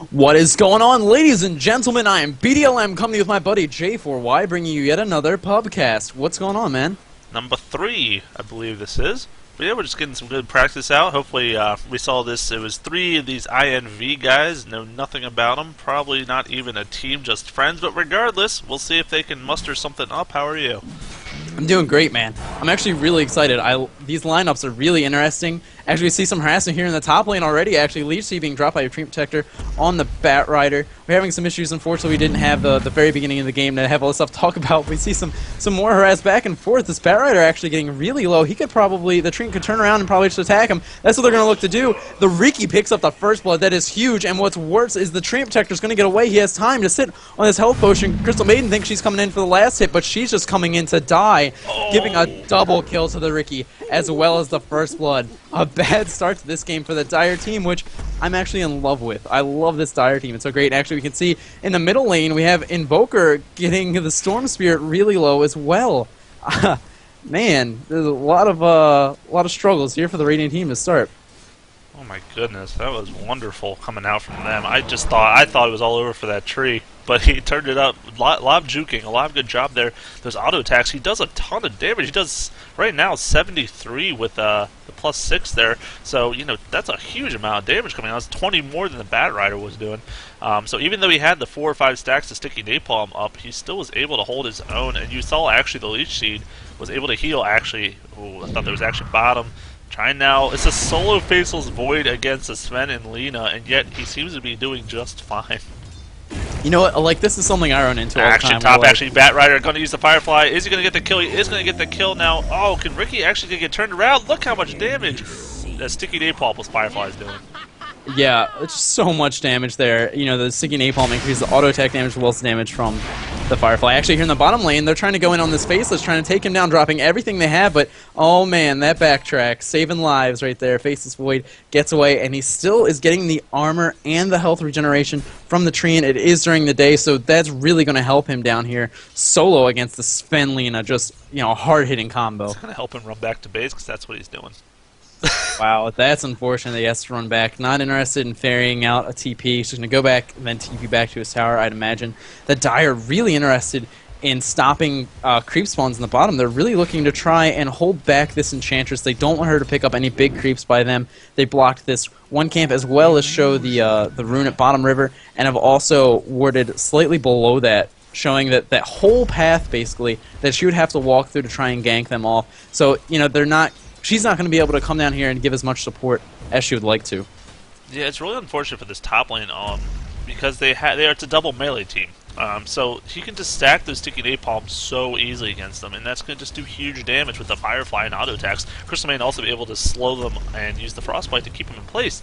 What is going on, ladies and gentlemen? I am BDLM, coming with my buddy J4y, bringing you yet another pubcast. What's going on, man? Number 3, I believe this is. But yeah, we're just getting some good practice out. Hopefully, we saw this. It was 3 of these INV guys. Know nothing about them. Probably not even a team, just friends. But regardless, we'll see if they can muster something up. How are you? I'm doing great, man. I'm actually really excited. These lineups are really interesting. Actually, we see some harassment here in the top lane already. Actually, Leech Seed being dropped by a Treant Protector on the Bat Rider. We're having some issues. Unfortunately, we didn't have the very beginning of the game to have all this stuff to talk about. We see some more harass back and forth. This Bat Rider actually getting really low. He could probably, the Treant could turn around and probably just attack him. That's what they're going to look to do. The Riki picks up the first blood. That is huge. And what's worse is the Treant Protector is going to get away. He has time to sit on his health potion. Crystal Maiden thinks she's coming in for the last hit, but she's just coming in to die, giving a double kill to the Riki, as well as the first blood. A bad start to this game for the Dire team, which I'm actually in love with. I love this Dire team. It's so great. Actually, we can see in the middle lane, we have Invoker getting the Storm Spirit really low as well. Man, there's a lot of struggles here for the Radiant team to start. Oh my goodness, that was wonderful coming out from them. I thought it was all over for that tree, but he turned it up. A lot of juking, a lot of good job there. Those auto attacks, he does a ton of damage. He does right now 73 with the +6 there. So you know that's a huge amount of damage coming out. It's 20 more than the Bat Rider was doing. So even though he had the 4 or 5 stacks of sticky napalm up, he still was able to hold his own. And you saw actually the Leech Seed was able to heal. Actually, I thought there was actually bottom. Trying now, it's a solo Faceless Void against a Sven and Lina, and yet he seems to be doing just fine. You know what? Like, this is something I run into all the time. Top action, Bat Rider going to use the Firefly. Is he going to get the kill? He is going to get the kill now. Oh, can Riki actually get turned around? Look how much damage that Sticky Napalm plus Firefly is doing. Yeah, it's just so much damage there. You know, the Sticky Napalm increases the auto attack damage as well as damage from the Firefly. Actually, here in the bottom lane, they're trying to go in on this Faceless, trying to take him down, dropping everything they have, but oh man, that backtrack, saving lives right there. Faceless Void gets away, and he still is getting the armor and the health regeneration from the Treant. It is during the day, so that's really going to help him down here solo against the Sven Lina, just, you know, a hard-hitting combo. It's going to help him run back to base, because that's what he's doing. Wow, that's unfortunate that he has to run back. Not interested in ferrying out a TP. He's just going to go back and then TP back to his tower, I'd imagine. The Dire really interested in stopping creep spawns in the bottom. They're really looking to try and hold back this Enchantress. They don't want her to pick up any big creeps by them. They blocked this one camp as well as show the rune at bottom river, and have also warded slightly below that, showing that that whole path, basically, that she would have to walk through to try and gank them off. So, you know, they're not... She's not going to be able to come down here and give as much support as she would like to. Yeah, it's really unfortunate for this top lane because it's a double melee team. So he can just stack those Sticky Napalm so easily against them, and that's going to just do huge damage with the Firefly and auto attacks. Crystal Maiden also be able to slow them and use the Frostbite to keep them in place.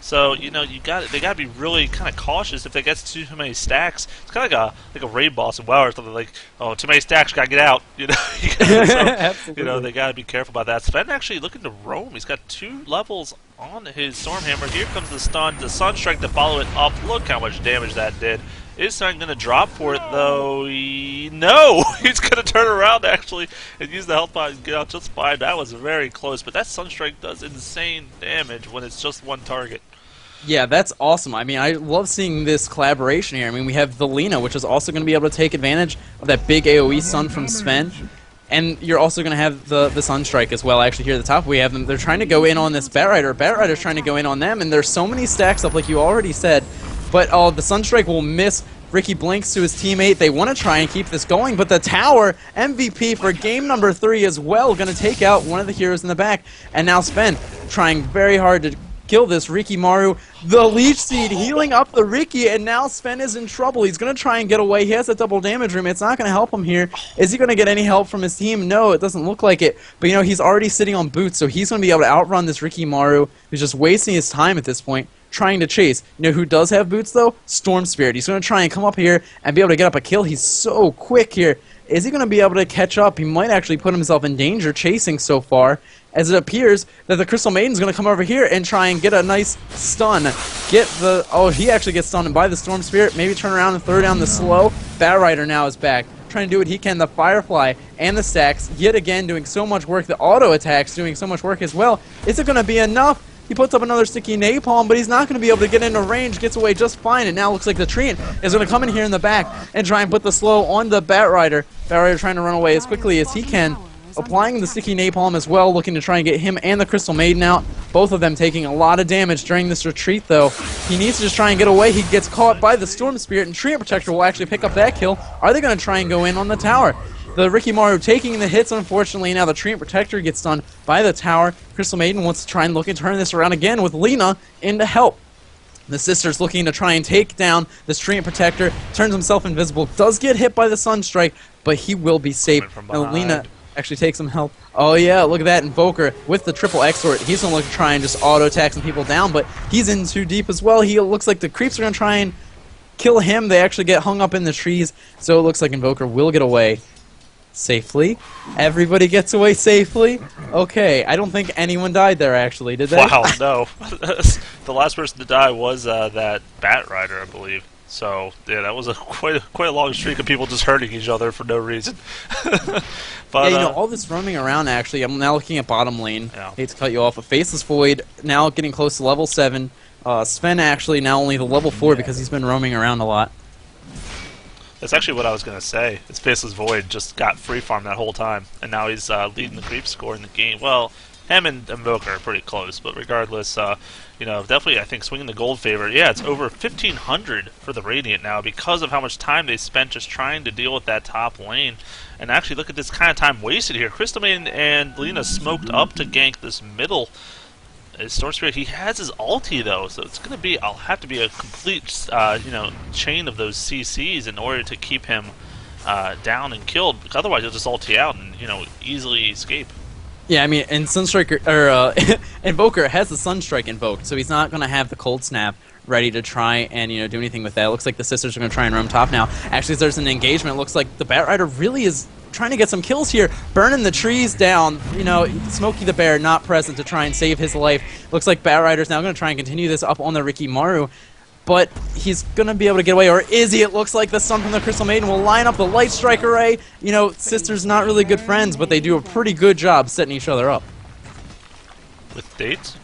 So you know they got to be really kind of cautious if they get too many stacks. It's kind of like a raid boss in WoW or something, like, oh, too many stacks, gotta get out. You know, so, you know, they gotta be careful about that. Sven actually looking to roam. He's got 2 levels on his Stormhammer. Here comes the stun, the Sunstrike to follow it up. Look how much damage that did. Is Sun going to drop for it, though? No! He's going to turn around, actually, and use the health pot and get out just fine. That was very close, but that Sunstrike does insane damage when it's just one target. Yeah, that's awesome. I mean, I love seeing this collaboration here. I mean, we have the Lina, which is also going to be able to take advantage of that big AoE stun from Sven. And you're also going to have the Sunstrike as well. Actually, here at the top, we have them. They're trying to go in on this Bat Rider. Bat Rider's trying to go in on them, and there's so many stacks up, like you already said. But the Sunstrike will miss. Riki blinks to his teammate. They want to try and keep this going, but the tower, MVP for game number 3 as well, going to take out one of the heroes in the back. And now Sven trying very hard to kill this Riki Maru. The Leech Seed healing up the Riki, and now Sven is in trouble. He's going to try and get away. He has a double damage room. It's not going to help him here. Is he going to get any help from his team? No, it doesn't look like it. But, you know, he's already sitting on boots, so he's going to be able to outrun this Riki Maru, who's just wasting his time at this point, trying to chase. You know who does have boots, though? Storm Spirit. He's going to try and come up here and be able to get up a kill. He's so quick here. Is he going to be able to catch up? He might actually put himself in danger chasing so far, as it appears that the Crystal Maiden's going to come over here and try and get a nice stun. Oh, he actually gets stunned by the Storm Spirit. Maybe turn around and throw down the slow. Bat Rider now is back, trying to do what he can. The Firefly and the stacks, yet again, doing so much work. The auto attacks doing so much work as well. Is it going to be enough? He puts up another sticky napalm, but he's not going to be able to get into range. Gets away just fine, and now looks like the Treant is going to come in here in the back and try and put the slow on the Batrider. Batrider trying to run away as quickly as he can, applying the sticky napalm as well, looking to try and get him and the Crystal Maiden out. Both of them taking a lot of damage during this retreat, though. He needs to just try and get away. He gets caught by the Storm Spirit, and Treant Protector will actually pick up that kill. Are they going to try and go in on the tower? The Rikimaru taking the hits, unfortunately. Now the Treant Protector gets done by the tower. Crystal Maiden wants to try and look and turn this around again with Lina in to help. The Sister's looking to try and take down this Treant Protector. Turns himself invisible. Does get hit by the Sunstrike, but he will be safe. Now Lina actually takes some help. Oh yeah, look at that. Invoker with the triple Exort. He's going to look to try and just auto-attack some people down, but he's in too deep as well. He looks like the creeps are going to try and kill him. They actually get hung up in the trees, so it looks like Invoker will get away safely. Everybody gets away safely. Okay, I don't think anyone died there, actually, did they? Wow, no. The last person to die was that Batrider, I believe. So, yeah, that was quite a long streak of people just hurting each other for no reason. But, yeah, all this roaming around, actually, I'm now looking at bottom lane. Yeah. Hate to cut you off. A Faceless Void now getting close to level 7. Sven actually now only the level 4 because he's been roaming around a lot. That's actually what I was going to say. It's Faceless Void just got free farm that whole time, and now he's leading the creep score in the game. Well, him and Invoker are pretty close, but regardless, you know, definitely I think swinging the gold favor. Yeah, it's over 1,500 for the Radiant now because of how much time they spent just trying to deal with that top lane. And actually, look at this kind of time wasted here. Crystal Maiden and Lina smoked up to gank this middle. Storm Spirit, he has his ulti though, so it's gonna be. I'll have to be a complete, you know, chain of those CCs in order to keep him down and killed. Otherwise, he'll just ulti out and easily escape. Yeah, I mean, and Sunstriker or Invoker has the Sunstrike invoked, so he's not gonna have the Cold Snap ready to try and do anything with that. It looks like the Sisters are gonna try and roam top now. Actually, there's an engagement. It looks like the Batrider really is trying to get some kills here, burning the trees down. Smokey the Bear not present to try and save his life. Looks like Batrider's now going to try and continue this up on the Rikimaru, but he's going to be able to get away, or is he? It looks like the Sun from the Crystal Maiden will line up the Light Strike Array. Sisters not really good friends, but they do a pretty good job setting each other up. With dates?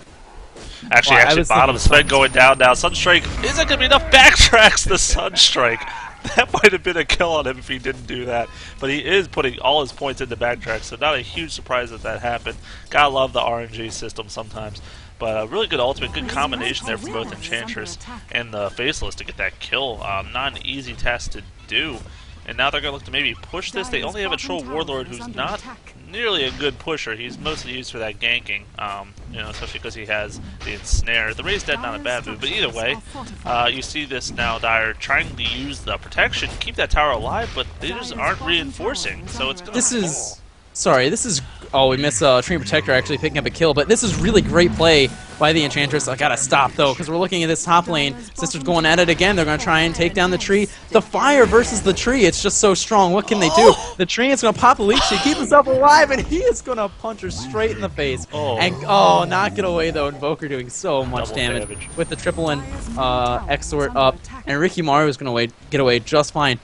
Actually, bottom Sven going down now. Sunstrike isn't going to be enough. Backtracks the Sunstrike. That might have been a kill on him if he didn't do that. But he is putting all his points into backtrack, so not a huge surprise that happened. Gotta love the RNG system sometimes. But a really good ultimate, good combination there from both Enchantress and the Faceless to get that kill. Not an easy task to do. And now they're going to look to maybe push this. They only have a Troll Warlord who's not nearly a good pusher. He's mostly used for that ganking, especially because he has the Ensnare. The Raise Dead, not a bad move, but either way, you see this now, Dire trying to use the protection, keep that tower alive, but they just aren't reinforcing, so it's going to Oh, we missed Treant Protector actually picking up a kill, but this is really great play by the Enchantress. I gotta stop, though, because we're looking at this top lane. Sisters going at it again. They're gonna try and take down the tree. The fire versus the tree, it's just so strong. What can they do? The tree is gonna pop a leech. She keeps himself alive, and he is gonna punch her straight in the face. And, not get away, though. Invoker doing so much damage with the triple and Exort up, and Rikimaru is gonna get away just fine.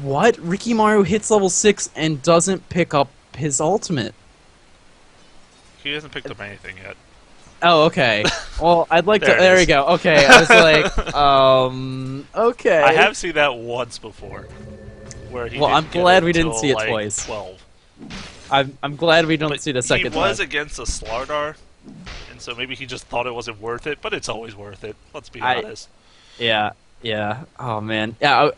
What? Rikimaru hits level 6 and doesn't pick up his ultimate. He hasn't picked up anything yet. Oh, okay. Well, I'd like to... There we go. Okay, I was like, okay. I have seen that once before. Where he I'm glad we didn't see it twice. 12. I'm glad we don't see the second time. He was against a Slardar, and so maybe he just thought it wasn't worth it, but it's always worth it. Let's be honest. Yeah. Oh, man. Yeah,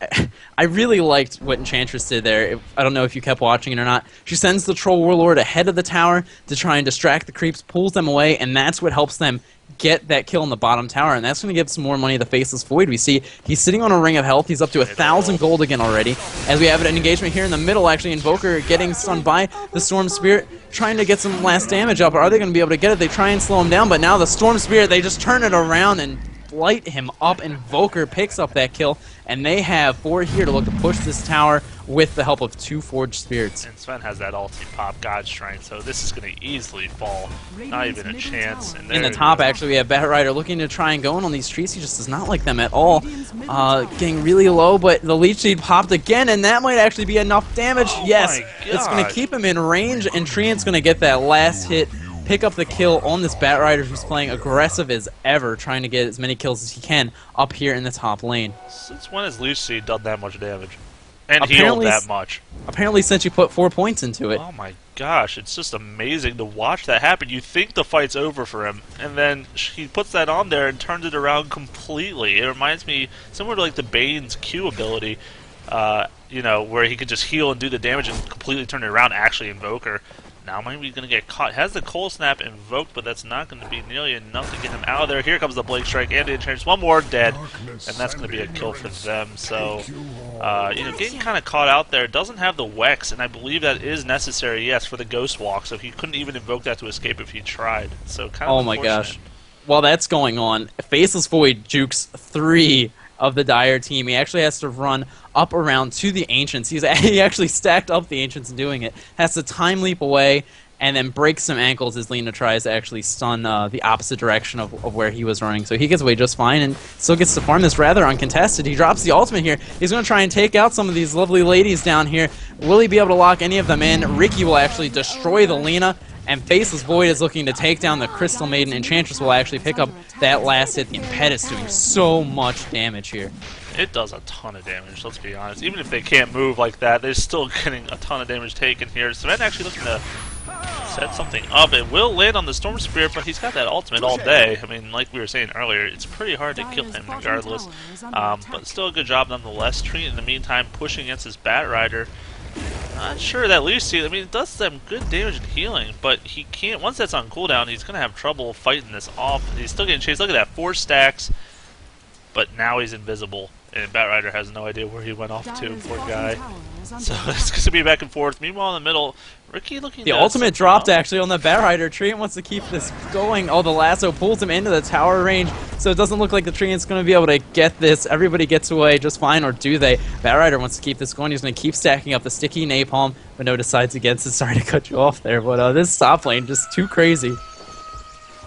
I really liked what Enchantress did there. I don't know if you kept watching it or not. She sends the Troll Warlord ahead of the tower to try and distract the creeps, pulls them away, and that's what helps them get that kill in the bottom tower, and that's going to give some more money to the Faceless Void. We see he's sitting on a ring of health. He's up to 1,000 gold again already. As we have an engagement here in the middle, actually, Invoker getting stunned by the Storm Spirit, trying to get some last damage up. Are they going to be able to get it? They try and slow him down, but now the Storm Spirit, they just turn it around and light him up. Invoker picks up that kill, and they have 4 here to look to push this tower with the help of 2 Forged Spirits. And Sven has that ulti pop, God Strength, so this is going to easily fall. Not even a chance. And in the top, actually, we have Batrider looking to try and go in on these trees. He just does not like them at all. Getting really low, but the Leech Seed popped again, and that might actually be enough damage. Yes, it's going to keep him in range, and Treant's going to get that last hit pick up the kill on this Batrider who's playing aggressive as ever, trying to get as many kills as he can up here in the top lane. Since when has Lucy done that much damage? And healed that much? Apparently since you put 4 points into it. Oh my gosh, it's just amazing to watch that happen. You think the fight's over for him, and then he puts that on there and turns it around completely. It reminds me, similar to like the Bane's Q ability, you know, where he could just heal and do the damage and completely turn it around, actually invoke her. Now maybe he's going to get caught. Has the Cold Snap invoked, but that's not going to be nearly enough to get him out of there. Here comes the Blink Strike and the Enchanters. One more dead, and that's going to be a kill for them. So, you know, getting kind of caught out there. Doesn't have the Wex, and I believe that is necessary, yes, for the Ghost Walk. So he couldn't even invoke that to escape if he tried. So kind of Oh my gosh. While that's going on, Faceless Void jukes 3 of the Dire team. He actually has to run up around to the Ancients. He actually stacked up the Ancients doing it. Has to time leap away and then break some ankles as Lina tries to actually stun the opposite direction of where he was running. So he gets away just fine and still gets to farm this rather uncontested. He drops the ultimate here. He's going to try and take out some of these lovely ladies down here. Will he be able to lock any of them in? Ricky will actually destroy the Lina. And Faceless Void is looking to take down the Crystal Maiden. Enchantress will actually pick up that last hit. The Impetus doing so much damage here. It does a ton of damage, let's be honest. Even if they can't move like that, they're still getting a ton of damage taken here. Sven actually looking to set something up. It will land on the Storm Spirit, but he's got that ultimate all day. I mean, like we were saying earlier, it's pretty hard to kill him regardless. But still a good job nonetheless. Tree, in the meantime, pushing against his Batrider. Not sure that Lucy, I mean, it does them good damage and healing, but he can't, once that's on cooldown, he's going to have trouble fighting this off. He's still getting chased. Look at that, 4 stacks, but now he's invisible, and Batrider has no idea where he went off to, poor guy. So it's going to be back and forth. Meanwhile, in the middle, Ricky looking the ultimate dropped actually on the Batrider. Treant wants to keep this going. Oh, the lasso pulls him into the tower range, so it doesn't look like the Treant's going to be able to get this. Everybody gets away just fine, or do they? Batrider wants to keep this going. He's going to keep stacking up the sticky napalm, but no decides against it. Sorry to cut you off there, but this top lane just too crazy.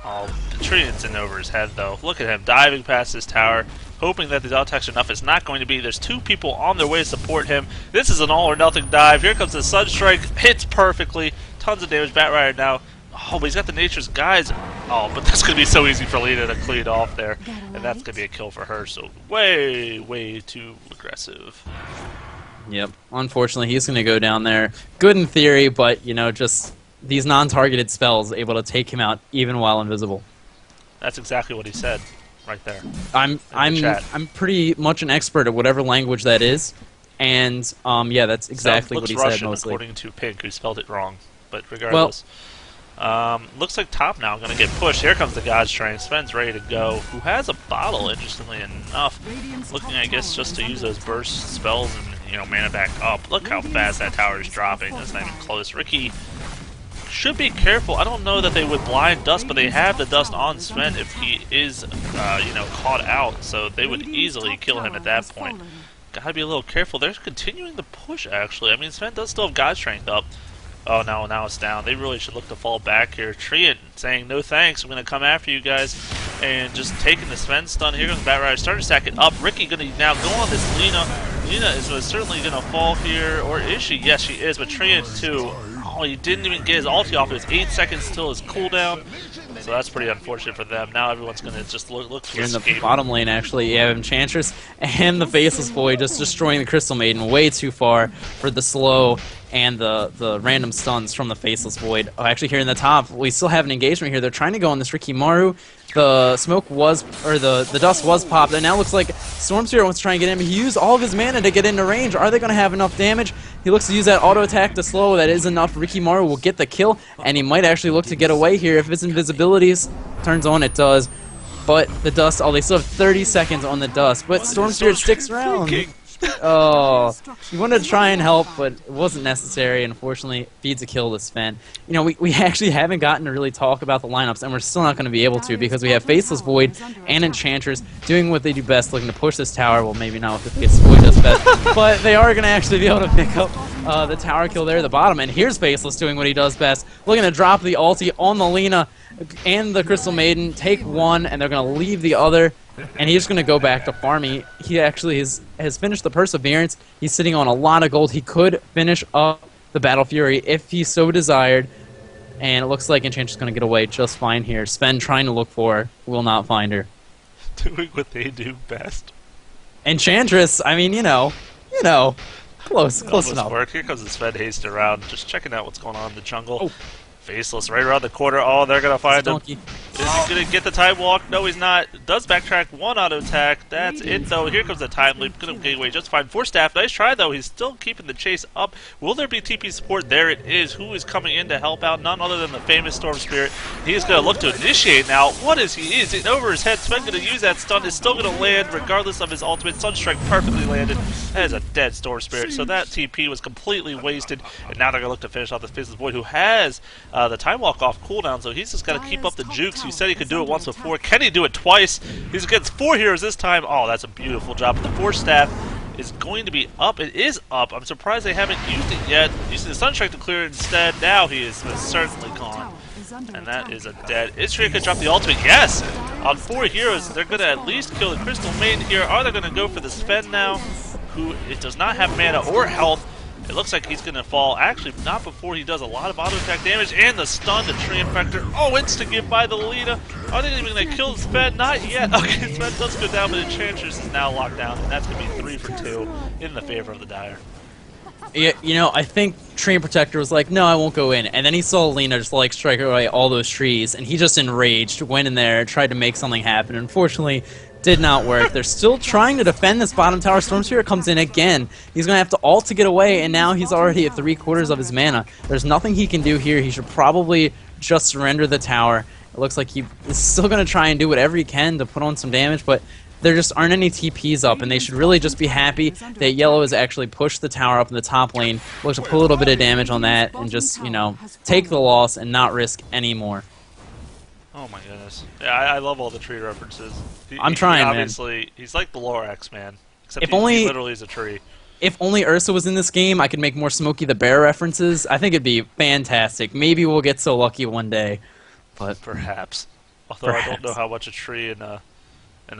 Oh, the Treant's in over his head, though. Look at him diving past this tower, hoping that the attacks are enough. It's not going to be. There's 2 people on their way to support him. This is an all-or-nothing dive. Here comes the Sunstrike. Hits perfectly. Tons of damage. Batrider now. Oh, but he's got the Nature's Guides. Oh, but that's going to be so easy for Lina to clean off there. And that's going to be a kill for her. So way, way too aggressive. Yep. Unfortunately, he's going to go down there. Good in theory, but, you know, just these non-targeted spells able to take him out even while invisible. That's exactly what he said. Right there. I'm pretty much an expert at whatever language that is, and yeah, that's exactly what he Russian, said mostly. According to Pink, who spelled it wrong, but regardless, looks like top now going to get pushed. Here comes the God's Train. Sven's ready to go. Who has a bottle? Interestingly enough, looking I guess just to use those burst spells and mana back up. Look how fast that tower is dropping. That's not even close. Ricky should be careful. I don't know that they would blind dust, but they have the dust on Sven if he is, caught out. So they would easily kill him at that point. Gotta be a little careful. They're continuing to push, actually. I mean, Sven does still have God Strength up. Oh, no, now it's down. They really should look to fall back here. Treant saying, no thanks, I'm going to come after you guys. And just taking the Sven stun. Here comes Batrider, starting to stack it up. Ricky going to now go on this Lina. Lina is certainly going to fall here. Or is she? Yes, she is. But Treant, too. Oh, he didn't even get his ulti off. It was 8 seconds till his cooldown. So that's pretty unfortunate for them. Now everyone's going to just look for Here in the bottom lane, actually, you have Enchantress and the Faceless Void just destroying the Crystal Maiden way too far for the slow and the random stuns from the Faceless Void. Oh, actually, here in the top, we still have an engagement here. They're trying to go on this Ricky Maru. The smoke was, or the dust was popped, and now looks like Storm Spirit wants to try and get him. He used all of his mana to get into range. Are they going to have enough damage? He looks to use that auto attack to slow. That is enough. Ricky Maru will get the kill, and he might actually look to get away here if his invisibility turns on. It does, but the dust. Oh, they still have 30 seconds on the dust, but Storm Spirit sticks around. Oh, he wanted to try and help, but it wasn't necessary. Unfortunately, feeds a kill to Sven. You know, we actually haven't gotten to really talk about the lineups, and we're still not going to be able to because we have Faceless Void and Enchantress doing what they do best, looking to push this tower. Well, maybe not what the Faceless Void does best, but they are going to actually be able to pick up the tower kill there at the bottom. And here's Faceless doing what he does best, looking to drop the ulti on the Lina and the Crystal Maiden, take one, and they're going to leave the other. And he's going to go back to farming. He actually has finished the Perseverance. He's sitting on a lot of gold. He could finish up the Battle Fury if he so desired. And it looks like Enchantress is going to get away just fine here. Sven trying to look for her, will not find her. Doing what they do best. Enchantress, I mean, close enough. Worked. Here comes the Sven haste around, just checking out what's going on in the jungle. Oh. Faceless right around the corner. Oh, they're going to find him. Is he going to get the time walk? No, he's not. Does backtrack, one auto attack. That's it, though. Here comes the time leap. Going to get away just fine. Force staff, nice try, though. He's still keeping the chase up. Will there be TP support? There it is. Who is coming in to help out? None other than the famous Storm Spirit. He's going to look to initiate now. What is he? Is it over his head? Sven going to use that stun. Is still going to land regardless of his ultimate. Sunstrike perfectly landed. That is a dead Storm Spirit. So that TP was completely wasted. And now they're going to look to finish off the Faceless Void, who has the time walk off cooldown, so he's just got to keep up the jukes. You said he could do it once before. Can he do it twice? He's against 4 heroes this time. Oh, that's a beautiful job. But the Force Staff is going to be up. It is up. I'm surprised they haven't used it yet. Using the Sunstrike to clear it instead. Now he is certainly gone. And that is a dead. Istria could drop the ultimate. Yes! On 4 heroes, they're going to at least kill the Crystal Maiden here. Are they going to go for the Sven now? Who it does not have mana or health. It looks like he's going to fall. Actually, not before he does a lot of auto attack damage and the stun to Tree Infector. Oh, insta-give by the Lita. Are they even going to kill Sven? Not yet. Okay, Sven does go down, but Enchantress is now locked down, and that's going to be 3 for 2 in the favor of the Dire. Yeah, I think Tree Protector was like, no, I won't go in. And then he saw Lena just like strike away all those trees, and he just enraged, went in there, tried to make something happen. Unfortunately, did not work. They're still trying to defend this bottom tower. Storm Spirit comes in again. He's going to have to ult to get away, and now he's already at 3/4 of his mana. There's nothing he can do here. He should probably just surrender the tower. It looks like he is still going to try and do whatever he can to put on some damage, but there just aren't any TPs up, and they should really just be happy that Yellow has actually pushed the tower up in the top lane. Looks to put a little bit of damage on that and just, take the loss and not risk any more. Oh my goodness. Yeah, I love all the tree references. I'm trying, obviously, he's like the Lorax, man. Except he literally is a tree. If only Ursa was in this game, I could make more Smokey the Bear references. I think it'd be fantastic. Maybe we'll get so lucky one day. But perhaps. Although I don't know how much a tree and a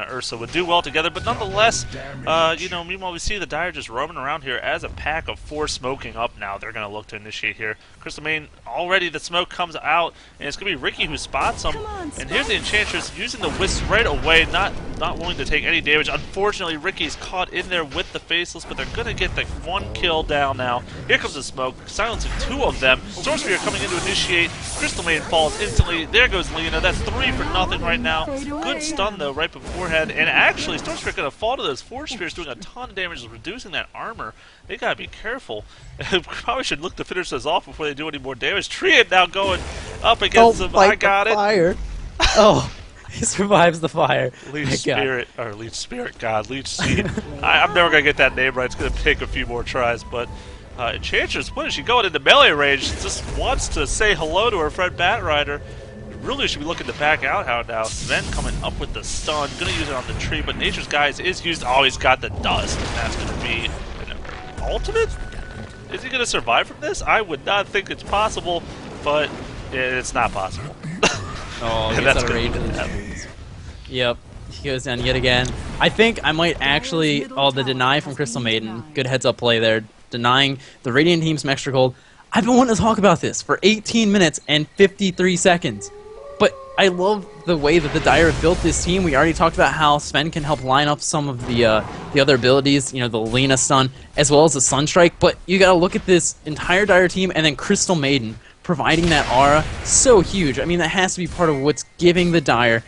Ursa would do well together, but nonetheless, meanwhile we see the Dire just roaming around here as a pack of 4 smoking up now. They're going to look to initiate here. Crystal Main, already the smoke comes out, and it's going to be Ricky who spots him. And here's the Enchantress using the Wisp right away, not willing to take any damage. Unfortunately, Ricky's caught in there with the Faceless, but they're going to get the 1 kill down now. Here comes the smoke, silencing 2 of them. Storm Spirit coming in to initiate. Crystal Main falls instantly. There goes Lena. That's 3 for nothing right now. Good stun, though, right beforehand. And actually, Storm Spirit going to fall to those Force Spears, doing a ton of damage, reducing that armor. They got to be careful. Probably should look to finish this off before they do any more damage. Triad now going up against them. I got it. Fire. Oh, he survives the fire. Leech Spirit, or Leech Spirit, God, Leech Seed. I'm never going to get that name right. It's going to take a few more tries, but Enchantress, what is she going into melee range? Just wants to say hello to her friend Batrider. Really should be looking to back out now. Sven coming up with the stun. Going to use it on the tree, but Nature's Guise is used. Oh, he's got the dust, and that's going to be an ultimate? Is he going to survive from this? I would not think it's possible, but it's not possible. Oh, he gets out of range. Yep, he goes down yet again. I think I might actually... Oh, the deny from Crystal Maiden. Good heads-up play there. Denying the Radiant team some extra gold. I've been wanting to talk about this for 18 minutes and 53 seconds. But I love the way that the Dire have built this team. We already talked about how Sven can help line up some of the other abilities, the Lena stun, as well as the Sunstrike. But you got to look at this entire Dire team and then Crystal Maiden providing that aura. So huge. I mean, that has to be part of what's giving the Dire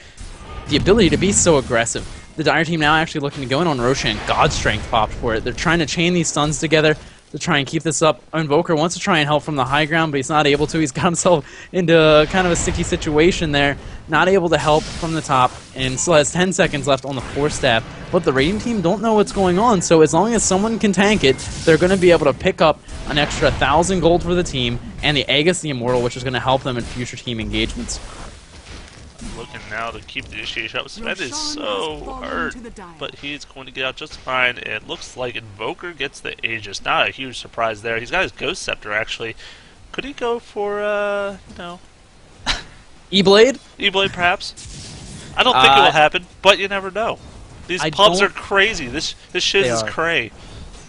the ability to be so aggressive. The Dire team now actually looking to go in on Roshan. God Strength popped for it. They're trying to chain these stuns together to try and keep this up. Invoker wants to try and help from the high ground, but he's not able to. He's got himself into kind of a sticky situation there. Not able to help from the top, and still has 10 seconds left on the Force Staff. But the Radiant team don't know what's going on, so as long as someone can tank it, they're going to be able to pick up an extra 1,000 gold for the team, and the Aegis the Immortal, which is going to help them in future team engagements. Looking now to keep the initiation up. Sven is so hurt, but he's going to get out just fine. It looks like Invoker gets the Aegis. Not a huge surprise there. He's got his Ghost Scepter, actually. Could he go for, E-Blade? E-Blade, perhaps. I don't think it will happen, but you never know. These pubs are crazy. This shit is cray.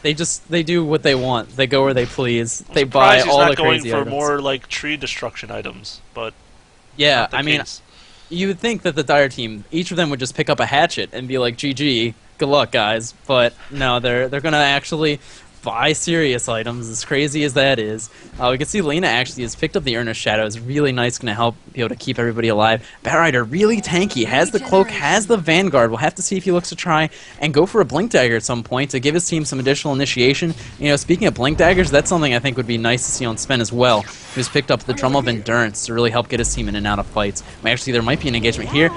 They do what they want. They go where they please. They buy Surprised he's all not the going crazy for items. more like tree destruction items, but Yeah, not the I mean, case. you would think that the Dire team, each of them would just pick up a hatchet and be like, GG, good luck, guys. But no, they're going to actually buy serious items, as crazy as that is. We can see Lena actually has picked up the Earnest Shadow. It's really nice, going to help be able to keep everybody alive. Batrider really tanky, has the cloak, has the Vanguard. We'll have to see if he looks to try and go for a Blink Dagger at some point to give his team some additional initiation. You know, speaking of Blink Daggers, that's something I think would be nice to see on Sven as well, who's picked up the Drum of Endurance to really help get his team in and out of fights. Actually, there might be an engagement here.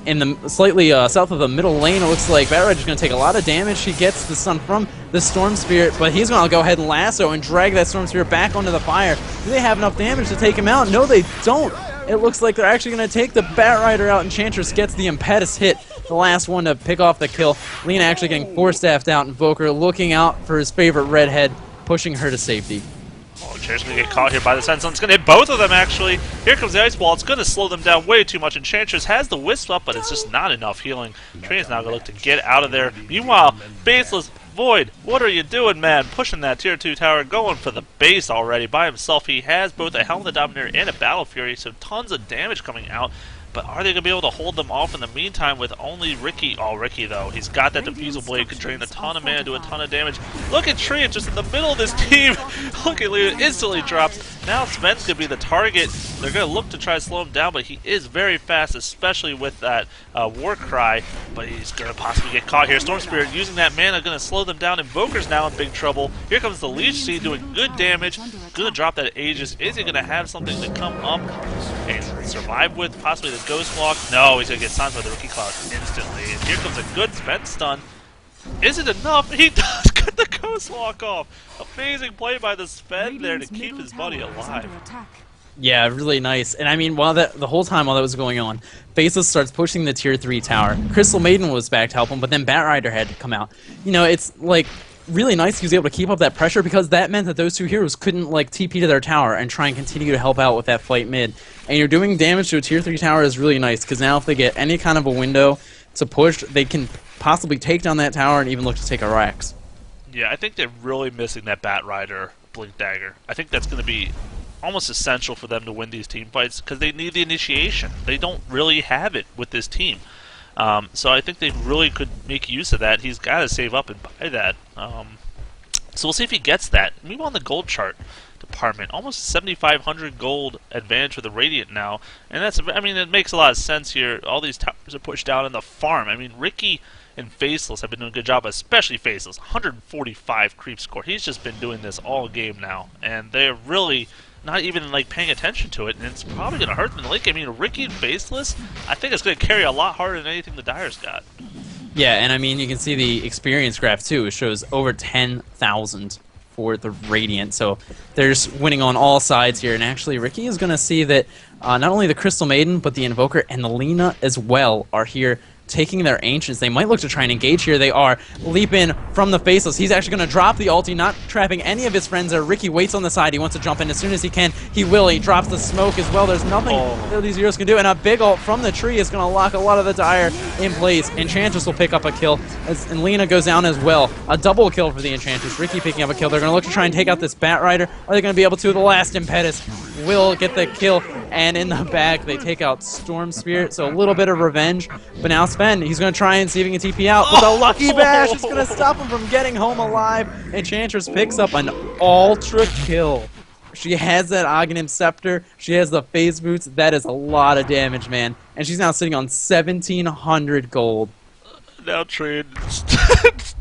In the slightly south of the middle lane, it looks like Batrider's going to take a lot of damage. He gets the stun from the Storm Spirit, but he's going to go ahead and lasso and drag that Storm Spirit back onto the fire. Do they have enough damage to take him out? No, they don't. It looks like they're actually going to take the Batrider out. Enchantress gets the Impetus hit, the last one to pick off the kill. Lena actually getting force-staffed out, Invoker looking out for his favorite redhead, pushing her to safety. Oh, Chair's going to get caught here by the Sentinel. It's going to hit both of them, actually. Here comes the Ice Wall. It's going to slow them down way too much. Enchantress has the Wisp up, but it's just not enough healing. Trina's now going to look to get out of there. Meanwhile, Baseless, Void, what are you doing, man? Pushing that Tier 2 tower, going for the base already by himself. He has both a Helm of the Dominator and a Battle Fury, so tons of damage coming out. But are they going to be able to hold them off in the meantime with only Ricky? Oh, Ricky, though. He's got that Diffusal Blade, could drain a ton of mana, do a ton of damage. Look at Trina just in the middle of this team. Look at Lena, instantly drops. Now Sven's going to be the target. They're going to look to try to slow him down, but he is very fast, especially with that War Cry. But he's going to possibly get caught here. Storm Spirit using that mana, going to slow them down. Invoker's now in big trouble. Here comes the Leech Seed doing good damage. Going to drop that Aegis. Is he going to have something to come up and survive with? Possibly the Ghost Walk? No, he's going to get stunned by the Rookie Cloud instantly. And here comes a good Sven stun. Is it enough? He does get the Ghost Walk off. Amazing play by the Sven there to keep his buddy alive. Yeah, really nice. And I mean, while the whole time while that was going on, Faceless starts pushing the Tier 3 tower. Crystal Maiden was back to help him, but then Batrider had to come out. You know, it's like really nice he was able to keep up that pressure, because that meant that those two heroes couldn't like TP to their tower and try and continue to help out with that fight mid. And you're doing damage to a Tier 3 tower is really nice, because now if they get any kind of a window to push, they can possibly take down that tower and even look to take a Rax. Yeah, I think they're really missing that Batrider Blink Dagger. I think that's going to be almost essential for them to win these team fights, because they need the initiation. They don't really have it with this team. So I think they really could make use of that. He's got to save up and buy that. So we'll see if he gets that. Meanwhile, on the gold chart department, almost 7,500 gold advantage for the Radiant now. And that's, I mean, it makes a lot of sense here. All these towers are pushed down in the farm. I mean, Ricky and Faceless have been doing a good job, especially Faceless. 145 creep score. He's just been doing this all game now. And they're really not even like paying attention to it, and it's probably going to hurt them in the link. I mean, Ricky and Faceless, I think it's going to carry a lot harder than anything the Dire's got. Yeah, and I mean, you can see the experience graph too. It shows over 10,000 for the Radiant, so they're just winning on all sides here. And actually, Ricky is going to see that not only the Crystal Maiden, but the Invoker and the Lena as well are here taking their Ancients. They might look to try and engage here. They are. Leap in from the Faceless. He's actually going to drop the ulti, not trapping any of his friends there. Ricky waits on the side. He wants to jump in as soon as he can. He will. He drops the smoke as well. There's nothing that these heroes can do. And a big ult from the tree is going to lock a lot of the Dire in place. Enchantress will pick up a kill, and Lena goes down as well. A double kill for the Enchantress. Ricky picking up a kill. They're going to look to try and take out this Batrider. Are they going to be able to? The last Impetus will get the kill. And in the back, they take out Storm Spirit. So a little bit of revenge. But now Sven, he's going to try and see if he can TP out. But the Lucky Bash is going to stop him from getting home alive. Enchantress picks up an ultra kill. She has that Aghanim Scepter. She has the Phase Boots. That is a lot of damage, man. And she's now sitting on 1,700 gold. Now Trade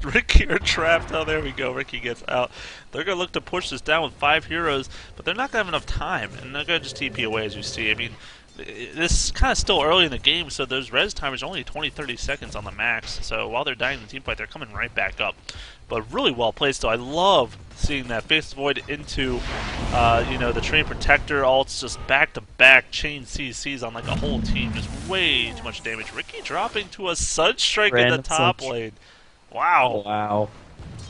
Ricky are trapped. Oh, there we go. Ricky gets out. They're going to look to push this down with 5 heroes, but they're not going to have enough time, and they're going to just TP away, as you see. I mean, this is kind of still early in the game, so those res timers are only 20-30 seconds on the max. So while they're dying in the team fight, they're coming right back up. But really well played still. I love seeing that Face Void into, you know, the Train Protector ults, just back-to-back chain CCs on like a whole team. Just way too much damage. Ricky dropping to a Sunstrike in the top lane. Wow. Wow.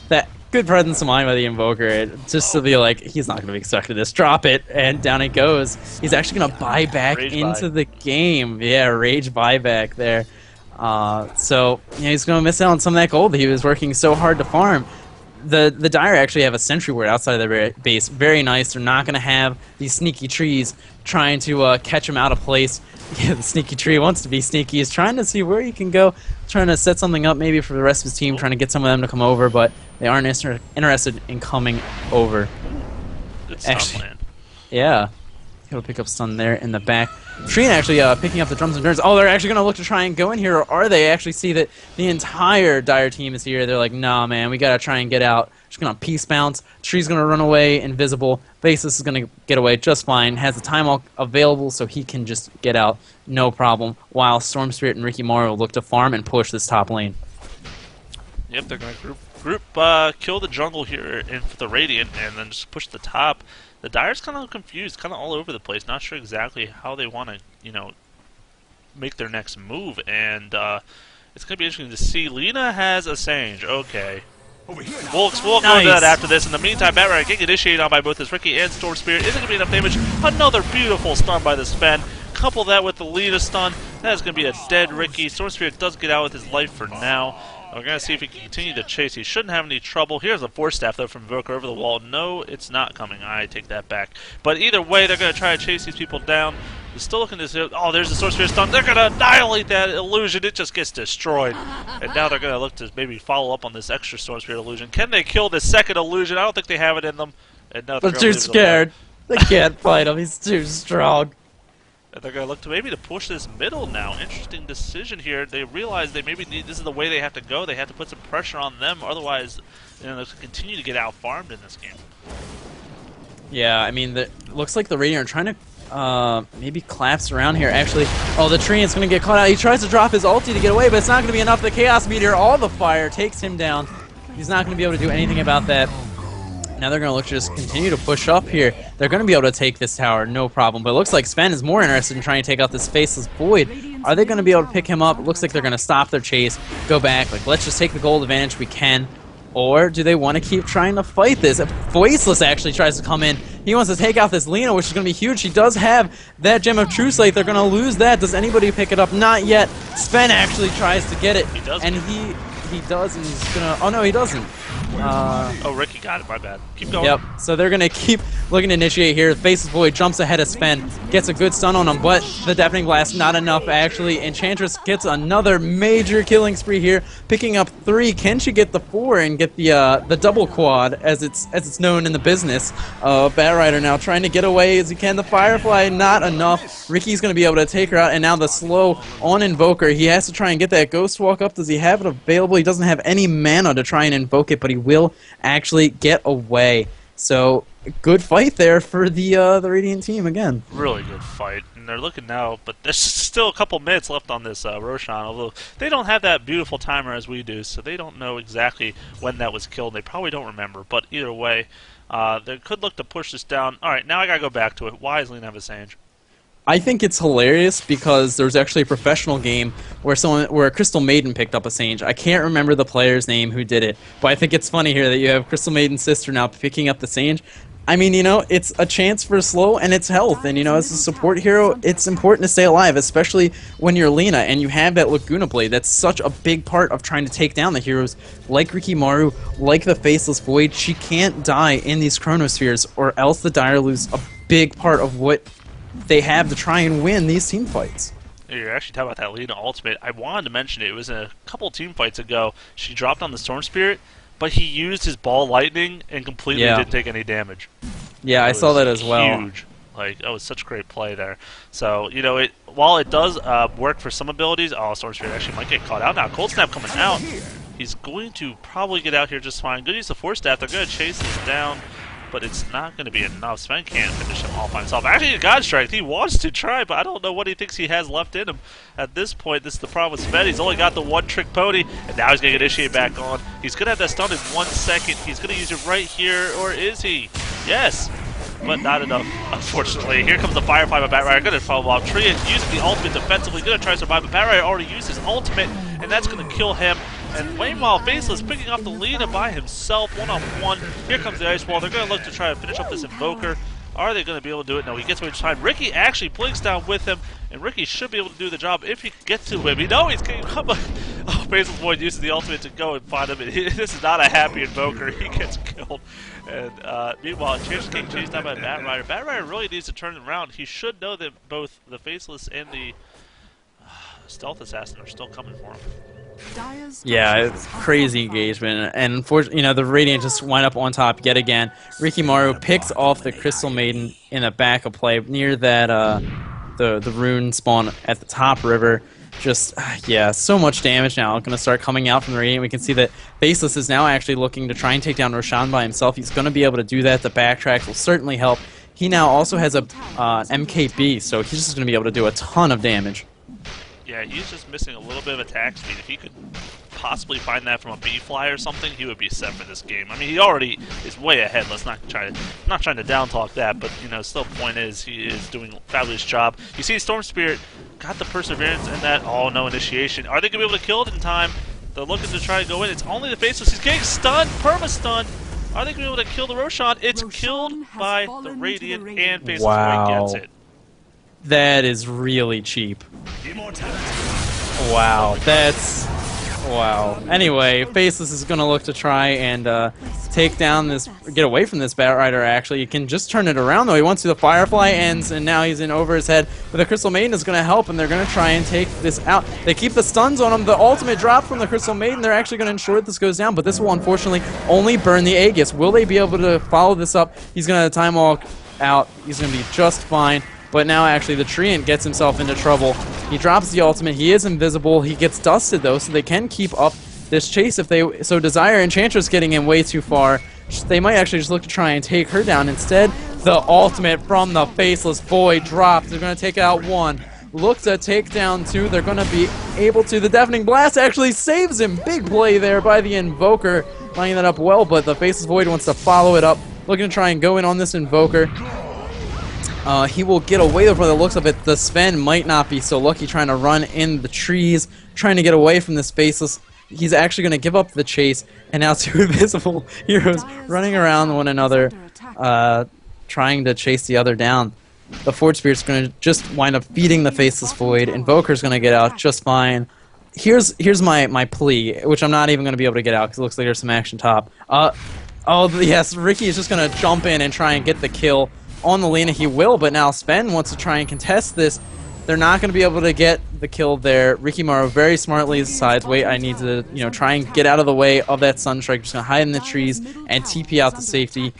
That good presence of mind by the Invoker. Just to be like, he's not going to be stuck to this. Drop it, and down it goes. He's actually going to buy back into the game. Yeah, rage buyback there. So yeah, he's going to miss out on some of that gold that he was working so hard to farm. the Dire actually have a sentry ward outside of their base. Very nice. They're not going to have these sneaky trees trying to catch him out of place. Yeah, the sneaky tree wants to be sneaky. He's trying to see where he can go, trying to set something up maybe for the rest of his team, trying to get some of them to come over, but they aren't interested in coming over. Good stun land. Yeah. He'll pick up stun there in the back. Trine actually picking up the drums and drums. Oh, they're actually going to look to try and go in here, or are they actually see that the entire Dire team is here? They're like, nah, man, we got to try and get out. Just going to peace bounce. Tree's going to run away invisible. Faceless is going to get away just fine. Has the time available so he can just get out, no problem, while Storm Spirit and Ricky Mario look to farm and push this top lane. Yep, they're going to group kill the jungle here in for the Radiant and then just push the top. The Dire's kind of confused, kind of all over the place, not sure exactly how they want to, you know, make their next move, and it's going to be interesting to see. Lina has a Sage, okay. We'll go into that after this. In the meantime, Batrider getting initiated on by both his Ricky and Storm Spirit. Isn't going to be enough damage. Another beautiful stun by the Sven. Couple that with the Lina stun. That is going to be a dead Ricky. Storm Spirit does get out with his life for now. We're going to see if he can continue to chase. He shouldn't have any trouble. Here's a Force Staff, though, from Invoker over the wall. No, it's not coming. I take that back. But either way, they're going to try to chase these people down. They're still looking to see... Oh, there's the Source Spirit stun. They're going to annihilate that illusion. It just gets destroyed. And now they're going to look to maybe follow up on this extra Storm Spirit illusion. Can they kill this second illusion? I don't think they have it in them. And now they're too scared. They can't fight him. He's too strong. And they're going to look to maybe to push this middle now. Interesting decision here. They realize they maybe need, this is the way they have to go. They have to put some pressure on them. Otherwise, you know, they'll continue to get out-farmed in this game. Yeah, I mean, looks like the Radiant are trying to maybe collapse around here. Actually, oh, the Treant's going to get caught out. He tries to drop his ulti to get away, but it's not going to be enough. The Chaos Meteor, all the fire, takes him down. He's not going to be able to do anything about that. Now they're going to look to just continue to push up here. They're going to be able to take this tower, no problem. But it looks like Sven is more interested in trying to take out this Faceless Void. Are they going to be able to pick him up? It looks like they're going to stop their chase, go back. Like, let's just take the gold advantage we can. Or do they want to keep trying to fight this? If Faceless actually tries to come in, he wants to take out this Lina, which is going to be huge. He does have that Gem of True Slate. They're going to lose that. Does anybody pick it up? Not yet. Sven actually tries to get it. He does. And he does, and he's going to... Oh, no, he doesn't. Oh, Ricky got it. My bad. Keep going. Yep. So they're going to keep looking to initiate here. Faceless Void jumps ahead of Sven, gets a good stun on him, but the Deafening Blast not enough, actually. Enchantress gets another major killing spree here, picking up 3. Can she get the 4 and get the double quad, as it's known in the business? Batrider now trying to get away as he can. The Firefly, not enough. Ricky's going to be able to take her out, and now the slow on Invoker. He has to try and get that Ghost Walk up. Does he have it available? He doesn't have any mana to try and invoke it, but he will actually get away. So good fight there for the Radiant team again. Really good fight, and they're looking now, but there's still a couple minutes left on this Roshan, although they don't have that beautiful timer as we do, so they don't know exactly when that was killed. They probably don't remember, but either way, they could look to push this down. All right, now I gotta go back to it. Why is Lina have a Sage? I think it's hilarious because there's actually a professional game where Crystal Maiden picked up a Sage. I can't remember the player's name who did it, but I think it's funny here that you have Crystal Maiden's sister now picking up the Sage. I mean, you know, it's a chance for slow and it's health, and you know, as a support hero, it's important to stay alive, especially when you're Lina and you have that Laguna Blade. That's such a big part of trying to take down the heroes like Rikimaru, like the Faceless Void. She can't die in these Chronospheres, or else the Dire lose a big part of what they have to try and win these team fights. You're actually talking about that Lina ultimate. I wanted to mention it. It was a couple team fights ago. She dropped on the Storm Spirit, but he used his ball lightning and completely didn't take any damage. Yeah, I saw that as well. Huge. Like, that was such great play there. So, you know, while it does work for some abilities, Storm Spirit actually might get caught out now. Cold Snap coming out. He's going to probably get out here just fine. Good use of Force Staff. They're going to chase this down, but it's not going to be enough. Sven can't finish him off by himself. Actually, God Strike, he wants to try, but I don't know what he thinks he has left in him. At this point, this is the problem with Sven. He's only got the one-trick pony, and now he's going to get initiated back on. He's going to have that stun in 1 second. He's going to use it right here, or is he? Yes, but not enough, unfortunately. Here comes the Firefly by Batrider. Going to follow off Tree and using the ultimate defensively. Going to try to survive, but Batrider already used his ultimate, and that's going to kill him. And meanwhile, Faceless picking off the Lina by himself, one-on-one. Here comes the Ice Wall. They're going to look to try to finish up this Invoker. Are they going to be able to do it? No, he gets away to time. Ricky actually blinks down with him, and Ricky should be able to do the job if he can get to him. You know he's getting up. Oh, Basil's Void uses the ultimate to go and find him. And this is not a happy Invoker. He gets killed. And meanwhile, Changer's getting chased down by Bat Rider. Bat Rider really needs to turn it around. He should know that both the Faceless and the Stealth Assassin are still coming for him. Yeah, it's crazy engagement, and unfortunately, the Radiant just wind up on top yet again. Rikimaru picks off the Crystal Maiden in a back of play near that the rune spawn at the top river. Just yeah, so much damage now going to start coming out from the Radiant. We can see that Faceless is now actually looking to try and take down Roshan by himself. He's going to be able to do that. The backtracks will certainly help. He now also has a MKB, so he's just going to be able to do a ton of damage. Yeah, he's just missing a little bit of attack speed. If he could possibly find that from a B-Fly or something, he would be set for this game. I mean, he already is way ahead. Let's not try to, not trying to down talk that, but still the point is he is doing a fabulous job. You see Storm Spirit got the Perseverance and that, oh no, initiation. Are they going to be able to kill it in time? They're looking to try to go in. It's only the Faceless. He's getting stunned, perma-stun. Are they going to be able to kill the Roshan? It's killed by the Radiant, and Faceless Void gets it. That is really cheap. Wow, that's... wow. Anyway, Faceless is going to look to try and take down this... get away from this Bat Rider, actually. He can just turn it around, though. He wants to. The Firefly ends, and now he's in over his head. But the Crystal Maiden is going to help, and they're going to try and take this out. They keep the stuns on him. The ultimate drop from the Crystal Maiden. They're actually going to ensure that this goes down, but this will unfortunately only burn the Aegis. Will they be able to follow this up? He's going to time walk out. He's going to be just fine. But now, actually, the Treant gets himself into trouble. He drops the ultimate. He is invisible. He gets dusted, though, so they can keep up this chase if they so desire. Enchantress getting in way too far. They might actually just look to try and take her down. Instead, the ultimate from the Faceless Void drops. They're going to take out one. Look to take down two. They're going to be able to. The Deafening Blast actually saves him. Big play there by the Invoker. Lining that up well, but the Faceless Void wants to follow it up. Looking to try and go in on this Invoker. He will get away from the looks of it. The Sven might not be so lucky trying to run in the trees, trying to get away from this Faceless. He's actually going to give up the chase, and now two invisible heroes running around one another, trying to chase the other down. The Forge Spirit's going to just wind up feeding the Faceless Void. Invoker's going to get out just fine. Here's my plea, which I'm not even going to be able to get out because it looks like there's some action top. Oh, yes, Ricky is just going to jump in and try and get the kill on the Lina. He will, but now Sven wants to try and contest this. They're not going to be able to get the kill there. Rikimaru very smartly decides, wait, I need to try and get out of the way of that Sunstrike. Just going to hide in the trees and TP out to safety.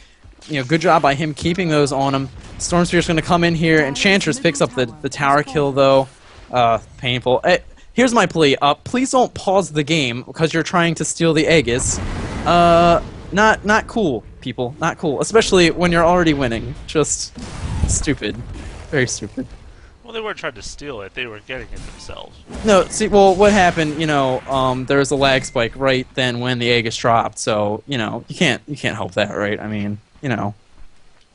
Good job by him keeping those on him. Storm Spear's going to come in here. Enchantress picks up the tower kill, though. Painful. Here's my plea. Please don't pause the game because you're trying to steal the Aegis. Not cool, people. Not cool. Especially when you're already winning. Just stupid. Very stupid. Well, they weren't trying to steal it. They were getting it themselves. No, see, well, what happened, there was a lag spike right then when the Aegis dropped. So, you can't help that, right? I mean,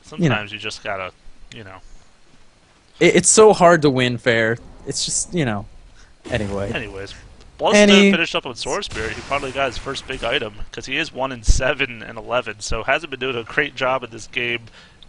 Sometimes you just gotta, It's so hard to win fair. It's just, Anyway. Anyways. Bloodstone finished up on Sword Spirit. He probably got his first big item because he is 1-7 and 11, so hasn't been doing a great job in this game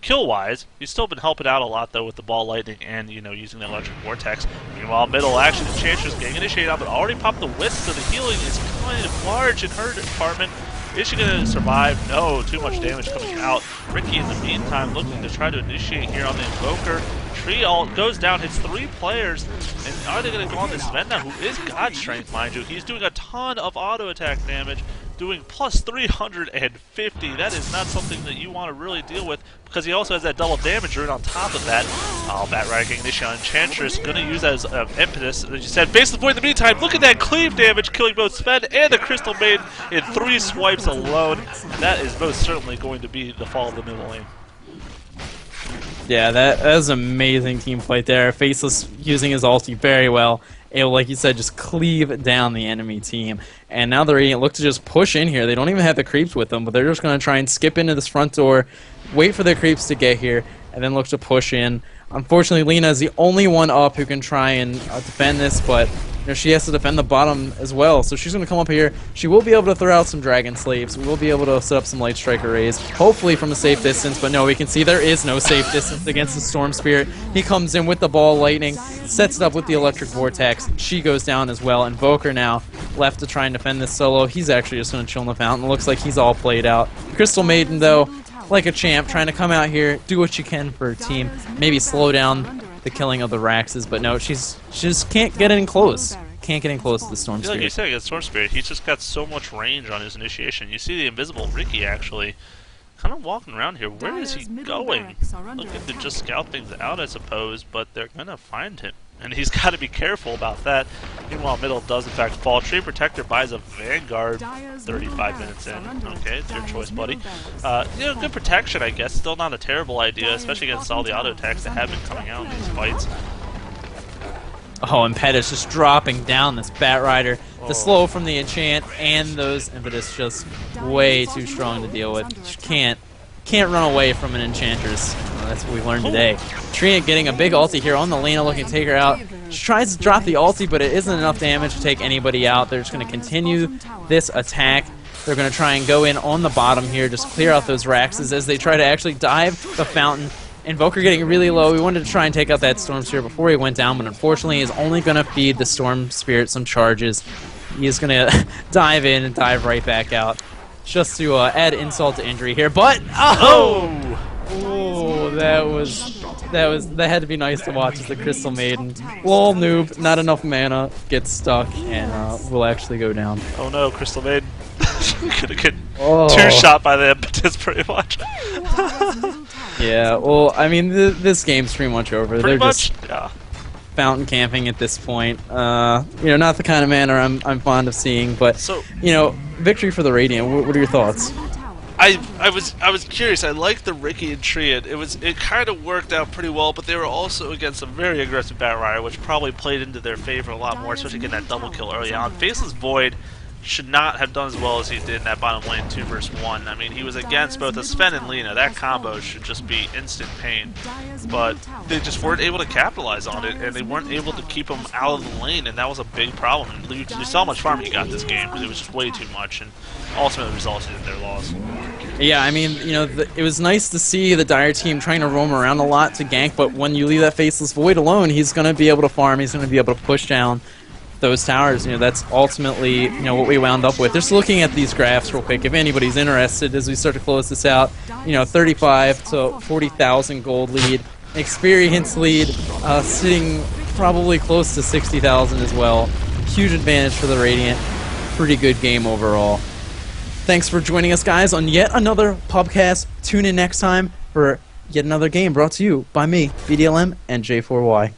kill-wise. He's still been helping out a lot though with the ball lightning and using the electric vortex. Meanwhile, middle action, Enchantress getting initiated out, but already popped the wisp, so the healing is kind of large in her department. Is she going to survive? No, too much damage coming out. Ricky, in the meantime, looking to try to initiate here on the Invoker. Tree ult goes down, hits 3 players, and are they going to go on this Sven now, who is God Strength, mind you? He's doing a ton of auto attack damage, doing plus 350. That is not something that you want to really deal with, because he also has that double damage rune on top of that. Oh, Bat Rider getting initiated on Enchantress, going to use that as impetus. As you said, Faceless Void in the meantime, look at that cleave damage, killing both Sven and the Crystal Maiden in 3 swipes alone, and that is most certainly going to be the fall of the middle lane. Yeah, that is amazing team fight there. Faceless using his ulti very well. Able, like you said, just cleave down the enemy team. And now the Radiant look to just push in here. They don't even have the creeps with them, but they're just going to try and skip into this front door, wait for the creeps to get here, and then look to push in. Unfortunately, Lina is the only one up who can try and defend this, but You know, she has to defend the bottom as well, so she's going to come up here. She will be able to throw out some Dragon Slaves. We will be able to set up some Light Strike Arrays, hopefully from a safe distance, but no, we can see there is no safe distance against the Storm Spirit. He comes in with the Ball Lightning, sets it up with the Electric Vortex. She goes down as well, and Invoker now left to try and defend this solo. He's actually just going to chill in the fountain. Looks like he's all played out. Crystal Maiden, though, like a champ, trying to come out here, do what she can for her team, maybe slow down the killing of the Raxes, but no, she just can't get in close. Can't get in close to the Storm Spirit. Like you said, against Storm Spirit, he's just got so much range on his initiation. You see the invisible Ricky actually kind of walking around here. Where is he going? Looking to just scout things out, I suppose, but they're going to find him. And he's got to be careful about that. Meanwhile, middle does in fact fall. Tree Protector buys a Vanguard 35 minutes in. Okay, it's your choice, buddy. You know, good protection, I guess. Still not a terrible idea, especially against all the auto attacks that have been coming out in these fights. Oh, and Pet is just dropping down this Bat Rider. The slow from the enchant and those impetus just way too strong to deal with. She can't run away from an enchantress. That's what we learned today. Treant getting a big ulti here on the Lena, looking to take her out. She tries to drop the ulti, but it isn't enough damage to take anybody out. They're just going to continue this attack. They're going to try and go in on the bottom here, just clear out those Raxes as they try to actually dive the fountain. Invoker getting really low. We wanted to try and take out that Storm Spirit before he went down, but unfortunately he's only going to feed the Storm Spirit some charges. He is going to dive in and dive right back out, just to add insult to injury here. But that had to be nice to watch as the Crystal Maiden, lol noob, not enough mana, gets stuck and will actually go down. Oh no, Crystal Maiden. Gonna get two-shot by the impetus pretty much. Yeah, well, I mean, this game's pretty much over. Pretty They're much? just Yeah. fountain camping at this point. You know, not the kind of manner I'm fond of seeing, but So, you know, victory for the Radiant. What are your thoughts? I was curious. I liked the Ricky and Treant. It kind of worked out pretty well, but they were also against a very aggressive Bat Rider, which probably played into their favor a lot more, especially getting that double kill early on. Faceless Void should not have done as well as he did in that bottom lane 2 versus 1. I mean, he was against both a Sven and Lena. That combo should just be instant pain. But they just weren't able to capitalize on it, and they weren't able to keep him out of the lane, and that was a big problem. You saw how much farm he got this game, because it was just way too much, and ultimately resulted in their loss. Yeah, I mean, you know, it was nice to see the Dire team trying to roam around a lot to gank, but when you leave that Faceless Void alone, he's going to be able to farm, he's going to be able to push down those towers. You know, that's ultimately, you know, what we wound up with. Just looking at these graphs real quick, if anybody's interested, as we start to close this out, you know, 35 to 40,000 gold lead, experience lead, sitting probably close to 60,000 as well. Huge advantage for the Radiant. Pretty good game overall. Thanks for joining us, guys, on yet another Pubcast. Tune in next time for yet another game brought to you by me, BDLM, and J4y.